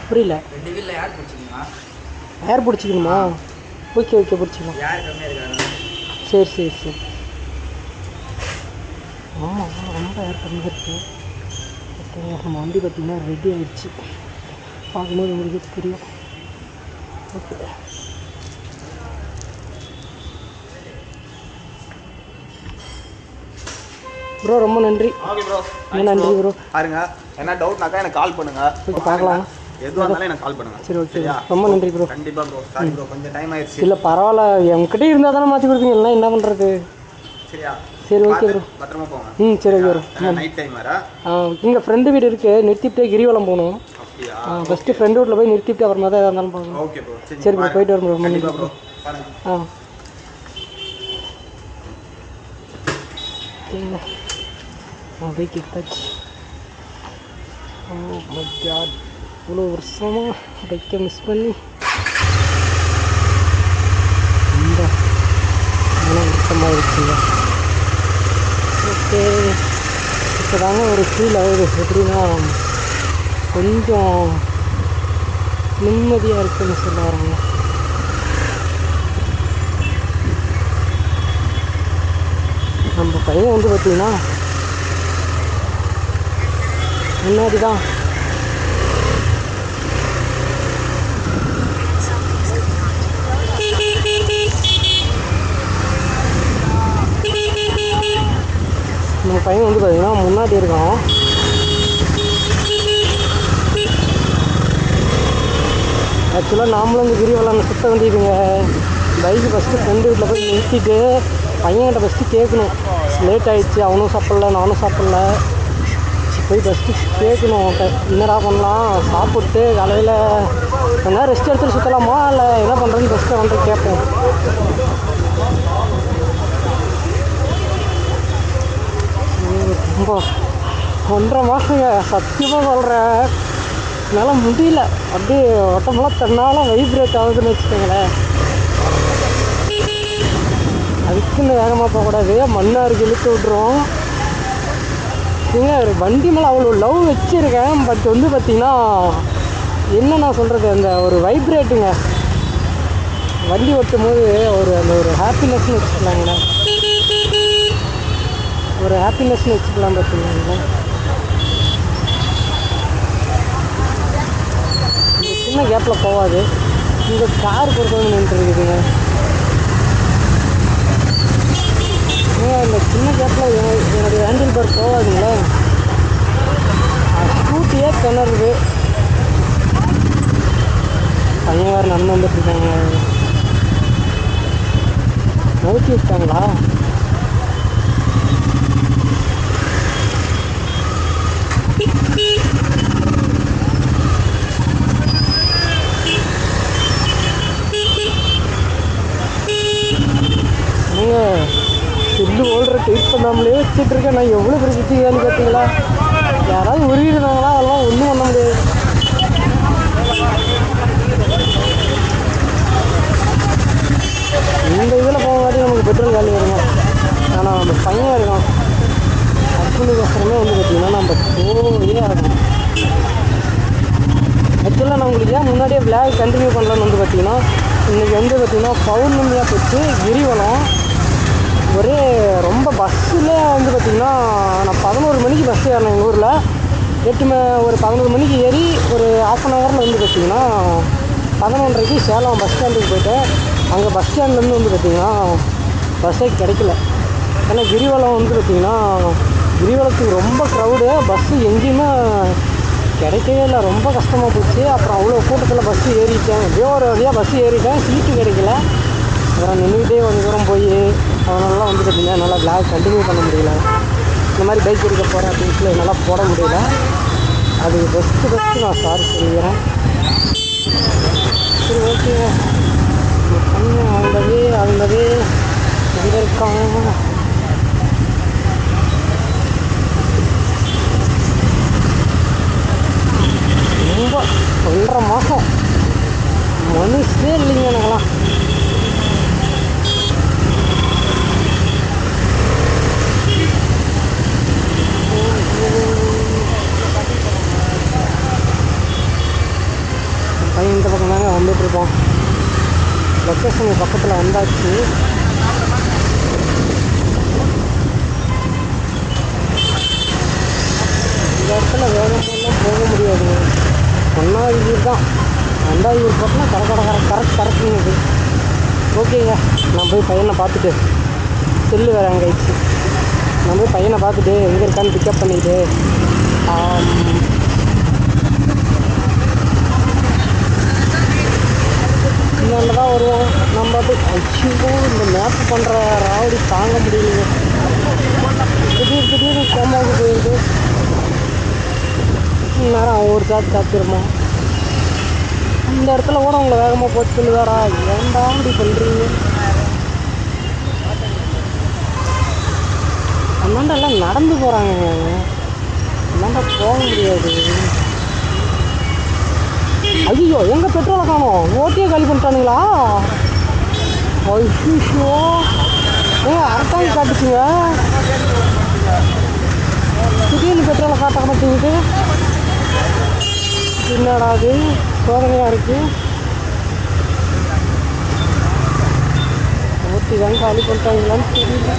புரியல. ஏர் பிடிச்சிக்கணுமா? ஓகே பிடிச்சிக்கலாம். சரி சரி சரி. ஆமாம் ரொம்ப ஏர் கம்மியாக இருக்குது. ஓகே நம்ம வண்டி பார்த்திங்கன்னா ரெடி ஆகிடுச்சு. பார்க்கும்போது உங்களுக்கு தெரியும். ஓகே ப்ரோ ரொம்ப நன்றி. ஓகே ப்ரோ நன்றி ப்ரோ. பாருங்க என்ன டவுட்னாக்கா எனக்கு கால் பண்ணுங்கள். ஓகே பார்க்கலாம். எதுவாக இருந்தாலும் எனக்கு கால் பண்ணுங்கள். சரி ஓகே ரொம்ப நன்றி ப்ரோ. கண்டிப்பாக ப்ரோ. சாரி ப்ரோ கொஞ்சம் டைம் ஆயிடுச்சு. இல்லை பரவாயில்ல, என்கிட்ட இருந்தால் தானே மாற்றி கொடுப்பீங்க, இல்லைனா என்ன பண்ணுறது? சரியா சரி ஓகே ப்ரோ. பத்திரமா போங்க. சரி ஓகே ப்ரோ. நைட் டைம் வேறு. இங்கே ஃப்ரெண்டு வீடு இருக்குது, நிறுத்திவிட்டு கிரிவலம் போகணும். அப்படியா? ஃபஸ்ட்டு ஃப்ரெண்டு வீட்டில் போய் நிறுத்திவிட்டு அப்புறமா தான் இருந்தாலும் போகணும். Okay bro. சரி ப்ரோ போயிட்டு வரும் ப்ரோ. கண்டிப்பாக ப்ரோ. பைக் எடுத்தாச்சு. ஓ மை காட், இவ்வளோ வருஷமாக பைக்கை மிஸ் பண்ணி ரொம்ப மன வருத்தமாக இருக்குங்க. ஓகே இப்போ தாங்க ஒரு ஃபீல் ஆகுது. எப்படின்னா கொஞ்சம் நிம்மதியாக இருக்குன்னு சொல்ல வராங்க. நம்ம பையன் வந்து பார்த்திங்கன்னா முன்னாடி தான் நம்ம பையன் வந்து பார்த்திங்கன்னா முன்னாடி இருக்கான். ஆக்சுவலாக நாமளும் இந்த கிரிவலம் சுற்ற வேண்டியதுங்க. பைக்கு ஃபஸ்ட்டு ஃப்ரெண்டு வீட்டில் போய் நிறுத்திட்டு பையன்கிட்ட ஃபஸ்ட்டு கேட்கணும். லேட் ஆகிடுச்சு, அவனும் சாப்பிட்ல நானும் சாப்பிட்ல. போய் ஃபஸ்ட்டு கேட்கணும் அவன்கிட்ட, என்னடா பண்ணலாம், சாப்பிட்டு காலையில் கொஞ்ச நேரம் ரெஸ்ட் எடுத்துட்டு சுற்றலாமா இல்லை என்ன பண்ணுறேன்னு ஃபஸ்ட்டு அவன்கிட்ட கேட்போம். ரொம்ப 1.5 மாதங்க சத்தியமாக சொல்கிறேன். என்னால் முடியல, அப்படியே உடம்புலாம் தன்னால் வைப்ரேட் ஆகுதுன்னு வச்சுக்கோங்களேன். அதுக்குன்னு வேகமாக போகக்கூடாது, மண்ணாருக்கு இழுத்து விட்ருவோம். ஏங்க வண்டி மேலே அவ்வளோ லவ் வச்சுருக்கேன். பட் வந்து பார்த்திங்கன்னா என்ன நான் சொல்கிறது, அந்த ஒரு வைப்ரேட்டுங்க வண்டி ஓட்டும் போது அந்த ஒரு ஹாப்பினஸ்ன்னு வச்சுக்கலாங்களேன். ஒரு ஹாப்பினஸ்ன்னு வச்சுக்கலாம் பார்த்திங்களா. இந்த சின்ன கேப்பில் போகாது. இந்த கார் பொறுத்தவரை நின்றுருக்குதுங்க. இந்த சின்ன கேப்பில் என்னுடைய ஹேண்டில் பார் போகாதுங்களே. ஸ்கூட்டியே திணறுது. பையன் வேறு நடந்து வந்துட்டுருக்காங்க. நோக்கி விட்டாங்களா? சில்லு ஓல்டரை டைட் பண்ணாமலே வச்சுட்ருக்கேன். நான் எவ்வளோ பெரிய சுற்றிக்கான்னு பார்த்தீங்களா? யாராவது உருவிடுறாங்களா? அதெல்லாம் ஒன்றும் பண்ண முடியாது. இந்த இதில் போகாட்டி நமக்கு பெட்ரோல் காலி வருங்க. ஆனால் நம்ம பையன் இருக்கான், அதுக்குள்ளே வந்து பார்த்திங்கன்னா நம்ம போகவே ஆகணும். ஆக்சுவலாக நான் உங்களுக்கு ஏன் முன்னாடியே விளாக் கண்டினியூ பண்ணலான்னு வந்து பார்த்திங்கன்னா, இன்றைக்கி வந்து பார்த்திங்கன்னா பௌர்ணமியாக போச்சு, கிரிவலம். ஒரே ரொம்ப பஸ்ஸில் வந்து பார்த்திங்கன்னா நான் 11 மணிக்கு பஸ் ஏறினேன் எங்கள் ஊரில். ஒரு 11 மணிக்கு ஏறி ஒரு ½ வந்து பார்த்திங்கன்னா 11:30க்கு சேலம் பஸ் ஸ்டாண்டுக்கு போயிட்டேன். அங்கே பஸ் ஸ்டாண்ட்லேருந்து வந்து பார்த்திங்கன்னா பஸ்ஸே கிடைக்கல. ஏன்னா கிரிவலம் வந்து பார்த்திங்கன்னா கிரிவலத்துக்கு ரொம்ப க்ரௌடு, பஸ்ஸு எங்கேயுமே கிடைக்கவே இல்லை. ரொம்ப கஷ்டமாக போச்சு. அப்புறம் அவ்வளோ கூட்டத்தில் பஸ்ஸு ஏறிட்டேன். எப்படியோ ஒரு வழியாக பஸ்ஸு ஏறிட்டேன், சீட்டு கிடைக்கல. அப்புறம் நின்றுக்கிட்டே கொஞ்சம் தூரம் போய் அதனால முடியல, என்னால் vlog கண்டினியூ பண்ண முடியல. இந்த மாதிரி பைக் எடுக்க போகிறேன் அப்படின்னு என்னால் போட முடியல. அது ஃபஸ்ட்டு நான் சாரி சொல்லிக்கிறேன். சரி ஓகேங்க, பண்ணு ஆல்ரெடி எங்கே இருக்கான்? ரொம்ப 1.5 மாதம் மனுஷே இல்லைங்க எனக்கெல்லாம். பையன் இந்த பக்கம் தாங்க வந்துட்டுருக்கோம். லொக்கேஷன் பக்கத்தில் வந்தாச்சு. இந்த இடத்துல வேகமெல்லாம் போக முடியாது. 1வது வீர் தான், 2வது வீர் போட்டோன்னா கரெக்டுங்க. ஓகேங்க, நான் போய் பையனை பார்த்துட்டு, செல்லு வேறு அங்கே ஆயிடுச்சு. நான் போய் பையனை பார்த்துட்டு எங்கே இருக்கான்னு பிக்கப் பண்ணிவிட்டு இந்தாண்ட தான் வருவோம். நம்ம போய் அச்சுவோ இந்த மேப் பண்ணுற ராவடி தாங்க முடியலைங்க. திடீர்னு கோமாவுக்கு போயிடுது. நேரம் அவன் ஒரு சாப்பிடுமா. இந்த இடத்துல கூட உங்களை வேகமாக போட்டு சொல்லுவாரா? ஏன்டா இப்படி பண்ணுறீங்க? அந்தாண்ட எல்லாம் நடந்து போகிறாங்க, அந்தாண்ட போக முடியாது. ஐயோ, எங்கே பெட்ரோலை காணோம்? ஓட்டியே காலி பண்ணிட்டானுங்களா? ஐயோ அரட்டாங்க காட்டுச்சுங்க. திடீர்னு பெட்ரோலை காட்ட மாட்டேங்குது. என்னடா அது சோதனையாக இருக்குது. ஓட்டி தான் காலி பண்ணிட்டாங்களான்னு தெரியல.